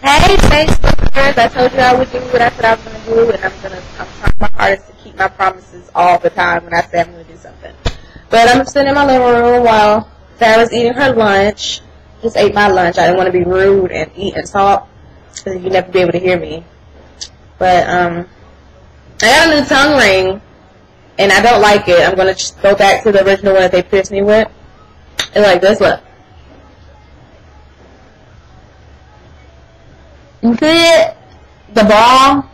Hey, Facebookers! I told you I would do what I said I was gonna do, and I'm trying my hardest to keep my promises all the time when I say I'm gonna do something. But I'm sitting in my living room while Sarah's eating her lunch. Just ate my lunch. I didn't want to be rude and eat and talk because you'd never be able to hear me. But I got a new tongue ring, and I don't like it. I'm gonna just go back to the original one that they pierced me with. And like this, look. You see it? The ball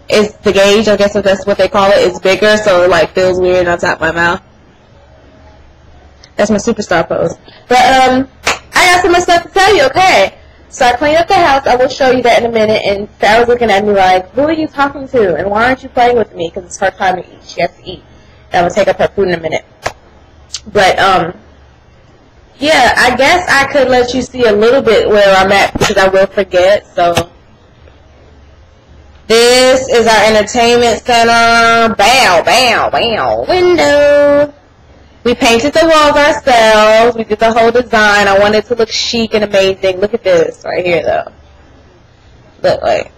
is the gauge, I guess if that's what they call it. It's bigger, so it like feels weird on top of my mouth. That's my superstar pose. But I got some more stuff to tell you, okay? So I cleaned up the house. I will show you that in a minute. And Sarah's looking at me like, who are you talking to? And why aren't you playing with me? Because it's her time to eat. She has to eat. And I'm going to take up her food in a minute. But, yeah, I guess I could let you see a little bit where I'm at because I will forget. So this is our entertainment center. Bow, bow, bow. Window. We painted the walls ourselves. We did the whole design. I wanted it to look chic and amazing. Look at this right here, though. Look, like,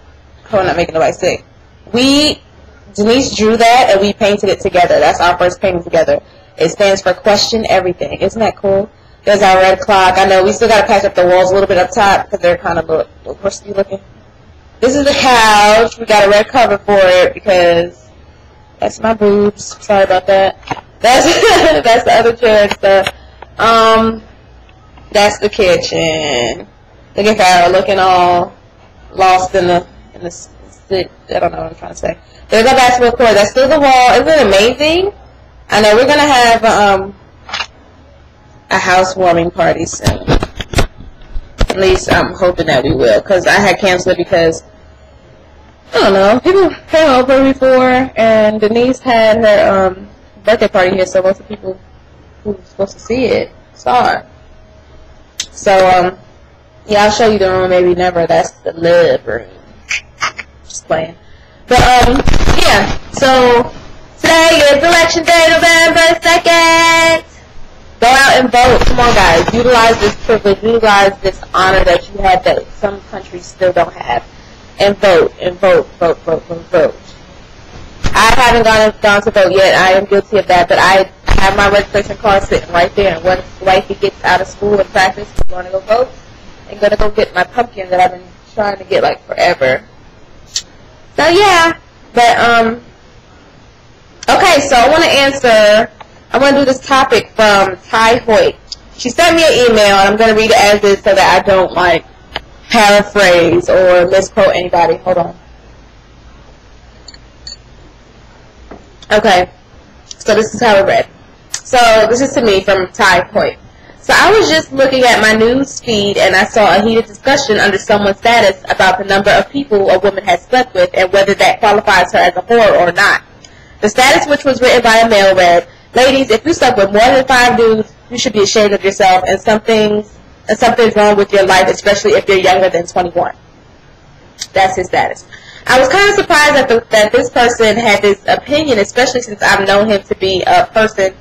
hold on, not making nobody sick. Denise drew that and we painted it together. That's our first painting together. It stands for question everything. Isn't that cool? There's our red clock. I know we still got to patch up the walls a little bit up top because they're kind of a little crusty looking. This is the couch. We got a red cover for it because that's my boobs. Sorry about that. That's that's the other chair and stuff. That's the kitchen. Look at Farrah looking all lost in the I don't know what I'm trying to say. There's our basketball court. That's still the wall. Isn't it amazing? I know we're gonna have a housewarming party soon. At least I'm hoping that we will, because I had canceled it because I don't know, people came over before, and Denise had her birthday party here, so most of the people who were supposed to see it saw it. So yeah, I'll show you the room. Maybe never. That's the living room. Just playing. But yeah. So today is election day, November 2nd. Go out and vote. Come on, guys. Utilize this privilege. Utilize this honor that you have that some countries still don't have. And vote. And vote. Vote. Vote. Vote. Vote. I haven't gone to vote yet. I am guilty of that. But I have my registration card sitting right there. And once wifey gets out of school and practice, I'm going to go vote. I'm going to go get my pumpkin that I've been trying to get like forever. So, yeah. But, okay. So, I want to answer... I want to do this topic from Ty Hoyt. She sent me an email, and I'm going to read it as is so that I don't, like, paraphrase or misquote anybody. Hold on. Okay. So this is how it read. So this is to me from Ty Hoyt. So I was just looking at my news feed, and I saw a heated discussion under someone's status about the number of people a woman has slept with and whether that qualifies her as a whore or not. The status, which was written by a male, read, "Ladies, if you slept with more than 5 dudes, you should be ashamed of yourself, and something's wrong with your life, especially if you're younger than 21. That's his status. I was kind of surprised that this person had this opinion, especially since I've known him to be a person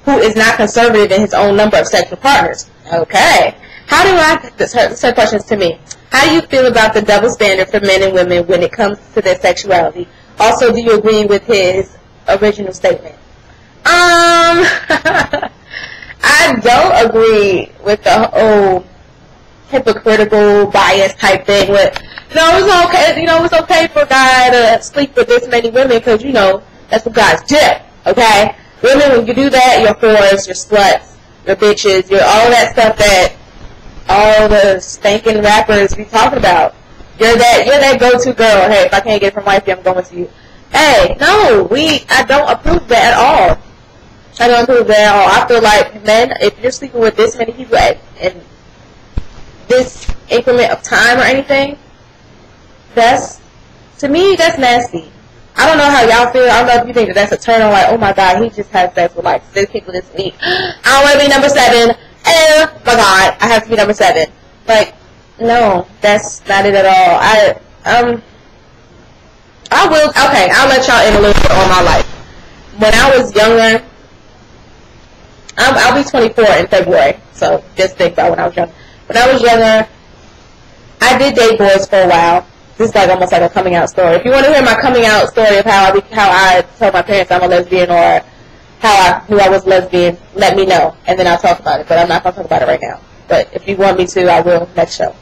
who is not conservative in his own number of sexual partners. Okay. This question is to me. How do you feel about the double standard for men and women when it comes to their sexuality? Also, do you agree with his original statement? I don't agree with the whole hypocritical bias type thing with, it's okay, it's okay for a guy to sleep with this many women because, that's what guys do, okay? Women, when you do that, you're whores, you're sluts, you're bitches, you're all that stuff that all the stinking rappers be talking about. You're that go-to girl. Hey, if I can't get it from wifey, I'm going to you. Hey, no, I don't approve of that at all. I don't approve of that at all. I feel like, men, if you're sleeping with this many people in this increment of time or anything, to me, that's nasty. I don't know how y'all feel. I don't know if you think that's a turn on, like, oh my God, he just had sex with like 6 people this week. I want to be number 7. Oh my God, I have to be number 7. Like, no, that's not it at all. I'll let y'all in a little bit on my life. When I was younger, I'll be 24 in February, so just think about when I was younger. When I was younger, I did date boys for a while. This is like almost like a coming out story. If you want to hear my coming out story of how I told my parents I'm a lesbian, or how I knew I was lesbian, let me know, and then I'll talk about it. But I'm not going to talk about it right now. But if you want me to, I will next show.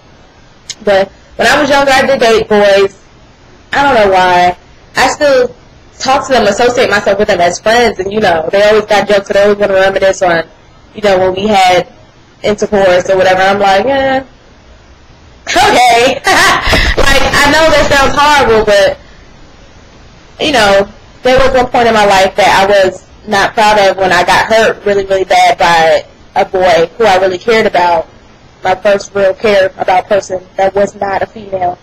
But when I was younger, I did date boys. I don't know why. I still talk to them, associate myself with them as friends, and, you know, they always got jokes, and they always want to reminisce on, you know, when we had intercourse or whatever. I'm like, okay. Like, I know that sounds horrible, but, you know, there was one point in my life that I was not proud of when I got hurt really, really bad by a boy who I really cared about. My first real care about person that was not a female.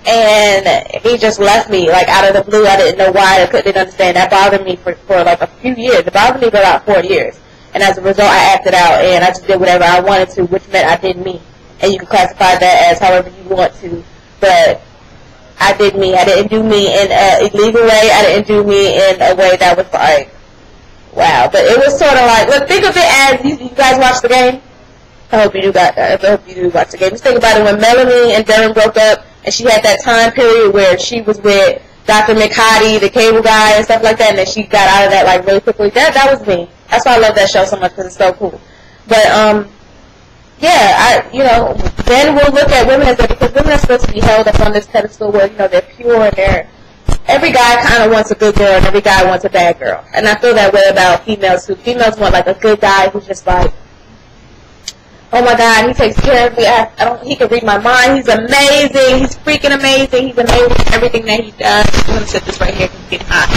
And he just left me, like, out of the blue. I didn't know why. I couldn't understand. That bothered me for like, a few years. It bothered me for about 4 years. And as a result, I acted out, and I just did whatever I wanted to, which meant I did me. And you can classify that as however you want to. But I did me. I didn't do me in an illegal way. I didn't do me in a way that was like, wow. But it was sort of like, look, think of it as, you guys watch the game? I hope you do watch the game. Just think about it when Melanie and Darren broke up, and she had that time period where she was with Dr. McHottie, the cable guy, and stuff like that, and then she got out of that, like, really quickly. That was me. That's why I love that show so much, because it's so cool. But, yeah, you know, then we'll look at women as that, because women are supposed to be held up on this pedestal where, you know, they're pure, and every guy kind of wants a good girl, and every guy wants a bad girl. And I feel that way about females, too. Females want, like, a good guy who's just like, oh my God, he takes care of me. He can read my mind. He's amazing. He's freaking amazing. He's amazing in everything that he does. I'm going to set this right here because it's getting hot.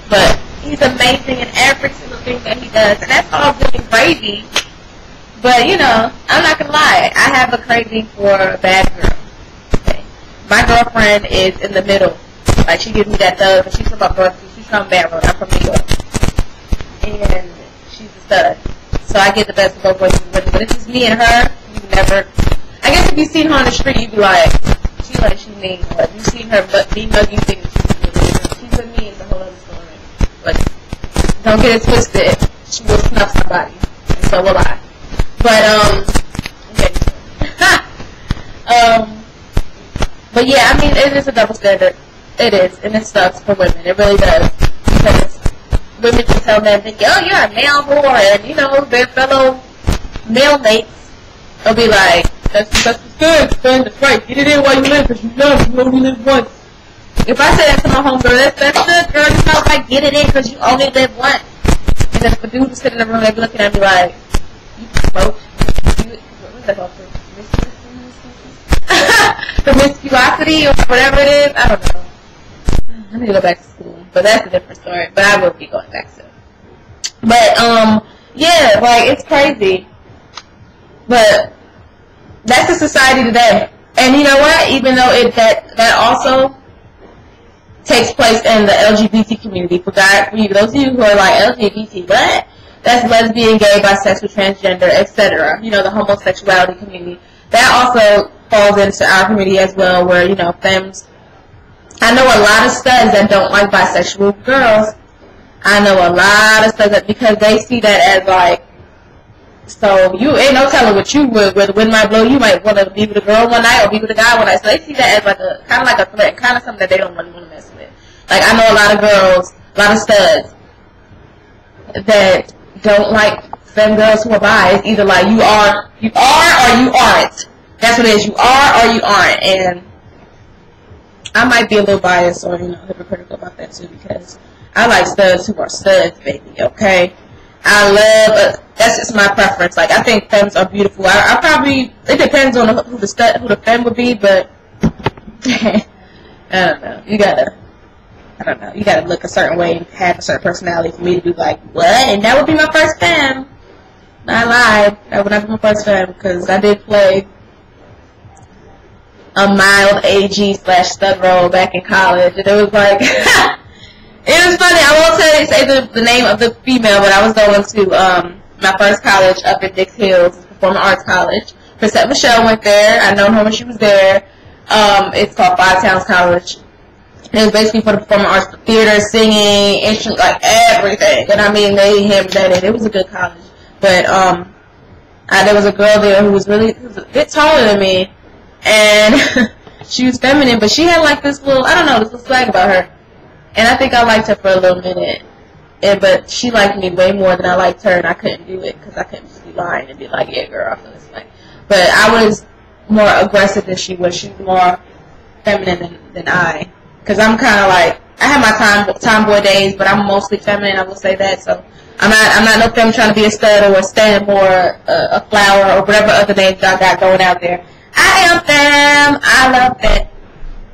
But he's amazing in every single thing that he does. And that's all good and gravy. But, you know, I'm not going to lie. I have a craving for a bad girl. Okay. My girlfriend is in the middle. Like, she gives me that thug. She's from up north. She's from Baton Rouge. I'm from New York. And she's a stud. So I get the best of both ways. But if it's me and her, you never. I guess if you seen her on the street, you'd be like, she mean. But if you seen her being mug, you think she's with me is a whole other story. But don't get it twisted. She will snuff somebody, and so will I. But but yeah, I mean, it is a double standard. It is, and it sucks for women. It really does, because women can tell men, oh, you're a male whore, and, you know, their fellow male mates will be like, that's good, son, that's right, get it in while you live, because you only live once. If I say that to my homegirl, that's good, girl, you know, like, get it in, because you only live once. And then if a dude was sitting in the room, they'd be looking at me like, you smoke, what's that called? Promiscuity, or whatever it is, I don't know. I need to go back to school, but that's a different story. But I will be going back soon. But yeah, like, it's crazy. But that's the society today. And you know what? Even though that also takes place in the LGBT community. For those of you who are like, LGBT, what? That's lesbian, gay, bisexual, transgender, etc. You know, the homosexuality community. That also falls into our community as well, where, you know, femmes. I know a lot of studs that don't like bisexual girls. I know a lot of studs that, because they see that as like, so you ain't no telling what you would, where the wind might blow, you might want to be with a girl one night or be with a guy one night. So they see that as like a, kind of like a threat, kind of something that they don't want to mess with. Like, I know a lot of girls, a lot of studs that don't like femme girls who are bi. It's either like you are or you aren't. That's what it is. You are or you aren't. And I might be a little biased or, you know, hypocritical about that too, because I like studs who are studs, baby, okay? I love, that's just my preference. Like, I think femmes are beautiful. I probably, it depends on who the femme would be, but I don't know. You gotta look a certain way and have a certain personality for me to be like, what? And that would be my first femme. I lied. That would not be my first femme, because I did play a mild AG/stud role back in college, and it was like, it was funny. I won't say the name of the female, but I was going to my first college up in Dix Hills, Performing Arts College. Chrisette Michelle went there. I known her when she was there. It's called Five Towns College. It was basically for the performing arts, for theater, singing, instrument, like everything. And I mean, they hammered that in. It was a good college. But there was a girl there who was a bit taller than me. and she was feminine, but she had like this little, I don't know, this little swag about her. And I think I liked her for a little minute. But she liked me way more than I liked her, and I couldn't do it because I couldn't just be lying and be like, yeah, girl, I feel this way. But I was more aggressive than she was. She was more feminine than I. Because I'm kind of like, I have my tomboy days, but I'm mostly feminine, I will say that. So I'm not no femme trying to be a stud or a stem or a flower or whatever other names I got going out there. I am femme. I love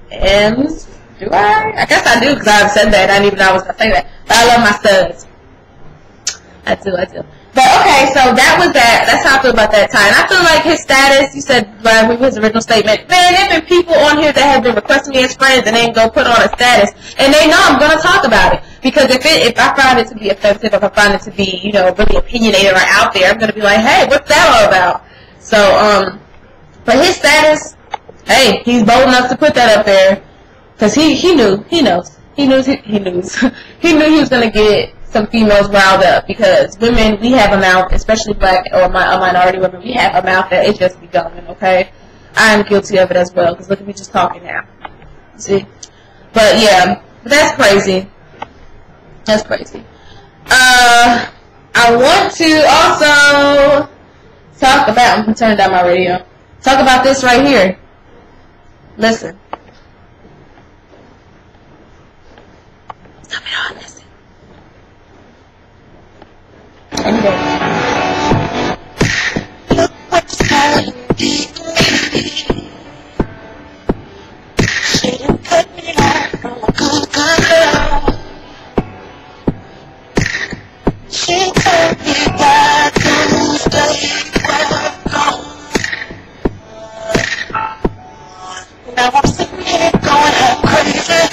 femmes. Do I? I guess I do because I've said that. I didn't even know I was going to say that. But I love my studs. I do. But okay, so that was that. That's how I feel about that time. I feel like his status, you said, with his original statement, man, there have been people on here that have been requesting me as friends and then go put on a status. And they know I'm going to talk about it. Because if I find it to be offensive, if I find it to be, really opinionated or out there, I'm going to be like, hey, what's that all about? So, but his status, hey, he's bold enough to put that up there. Because he knew he was going to get some females riled up, because women, we have a mouth, especially black or minority women, we have a mouth that it just be going, okay? I am guilty of it as well, because look at me just talking now. See? But yeah, that's crazy. That's crazy. I want to also talk about, I'm going to turn down my radio, talk about this right here. Listen. Stop it on, listen. Look what's going on. She didn't cut me off from a good girl. She told me that those days were gone. Now I'm sitting here going half crazy,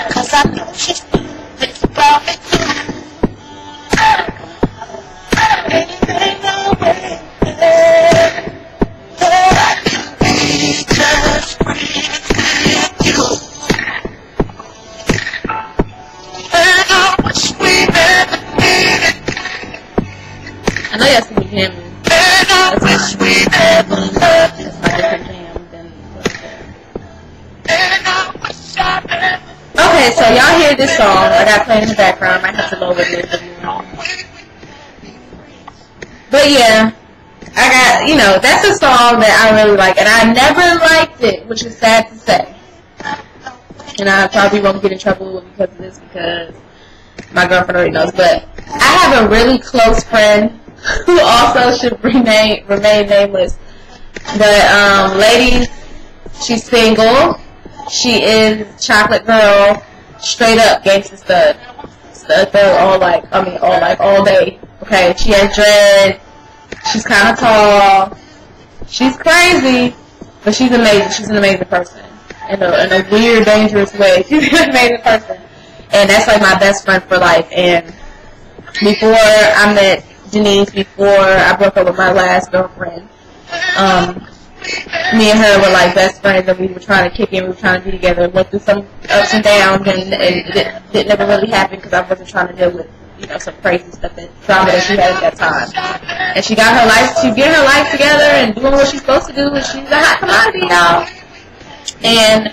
'cause I know she's thinking about me. I know y'all see me jamming. That's my different jam than okay, so y'all hear this song I got playing in the background. I might have to lower it a little bit more. But yeah, I got, that's a song that I really like, and I never liked it, which is sad to say. And I probably won't get in trouble because of this, because my girlfriend already knows. But I have a really close friend who also should remain nameless. But ladies, she's single. She is chocolate girl, straight up gangsta stud. Stud girl all day. Okay, she has dread. She's kind of tall. She's crazy, but she's amazing. She's an amazing person in a weird, dangerous way. She's an amazing person, and that's like my best friend for life. And before I met Denise, before I broke up with my last girlfriend, me and her were like best friends, and we were trying to kick in. We were trying to be together. Went through some ups and downs, and it never really happened because I wasn't trying to deal with some crazy stuff, that drama that she had at that time. And she got her life, she's getting her life together and doing what she's supposed to do, and she's a hot commodity, y'all. And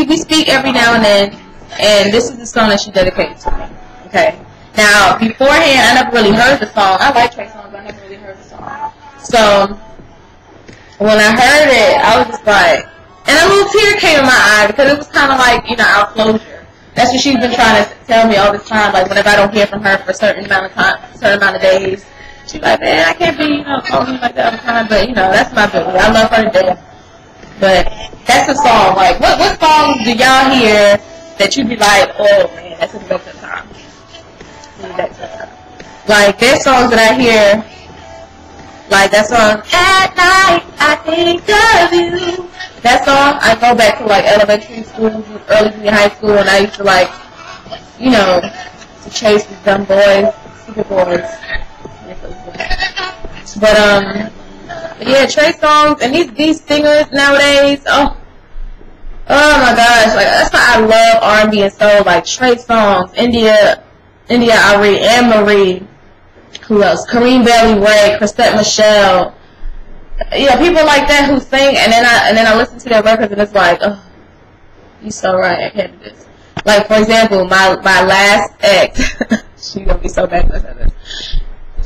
we speak every now and then, and this is the song that she dedicated to me. Okay. Now, beforehand, I never really heard the song. I like Trey songs, but I never really heard the song. So, when I heard it, I was just like, and a little tear came in my eye, because it was kind of like, our closure. That's what she's been trying to tell me all this time. Like, whenever I don't hear from her for a certain amount of time, certain amount of days, she's like, man, I can't be, calling you like that all the time. But, that's my baby. I love her to death. But that's a song. Like, what songs do y'all hear that you be like, oh, man, that's a back to the time. Like, there's songs that I hear, like that song, At Night I Think of You. That song, I go back to like elementary school, early junior high school, and I used to like, to chase these dumb boys, stupid boys. But yeah, Trey songs and these singers nowadays. Oh my gosh, like that's why I love R&B and soul. Like Trey songs, India Ari, Anne Marie. Who else? Kareem Bailey Ray, Chrisette Michelle. yeah, people like that who sing, and then I listen to their records, and it's like, oh, you so right, I can't do this. Like, for example, my last ex, she gonna be so bad when I say this.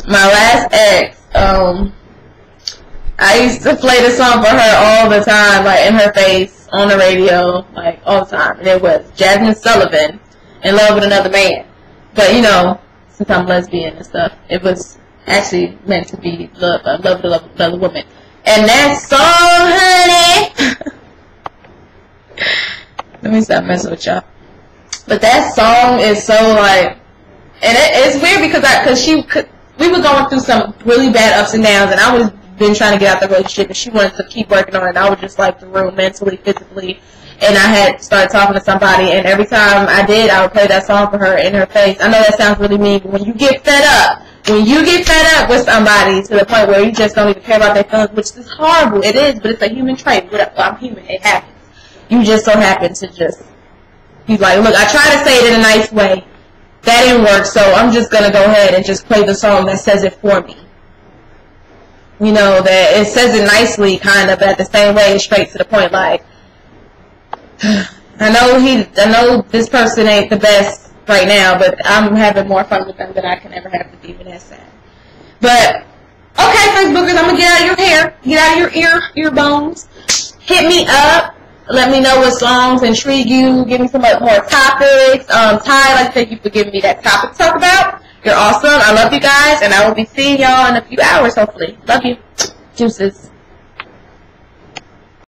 My last ex, I used to play the song for her all the time, like in her face, on the radio, like all the time. And it was Jasmine Sullivan, In Love with Another Man. But, you know, since I'm lesbian and stuff, it was actually meant to be love with another woman. And that song, honey, let me stop messing with y'all. But that song is so like, and it's weird because we were going through some really bad ups and downs, and I was been trying to get out the relationship, and she wanted to keep working on it, and I was just like through mentally, physically, and I had started talking to somebody, and every time I did, I would play that song for her in her face. I know that sounds really mean, but when you get fed up with somebody to the point where you just don't even care about their feelings, which is horrible, it is, but it's a human trait. I'm human, it happens. You just so happen to just be like, look, I tried to say it in a nice way, that didn't work, so I'm just going to go ahead and just play the song that says it for me. You know, that it says it nicely, kind of, but at the same way, straight to the point, like, I know this person ain't the best right now, but I'm having more fun with them than I can ever have with you, and that's sad. But, okay, Facebookers, I'm going to get out of your hair, get out of your ear bones, hit me up, let me know what songs intrigue you, give me some more topics. Ty, thank you for giving me that topic to talk about. You're awesome. I love you guys, and I will be seeing y'all in a few hours, hopefully. Love you. Deuces.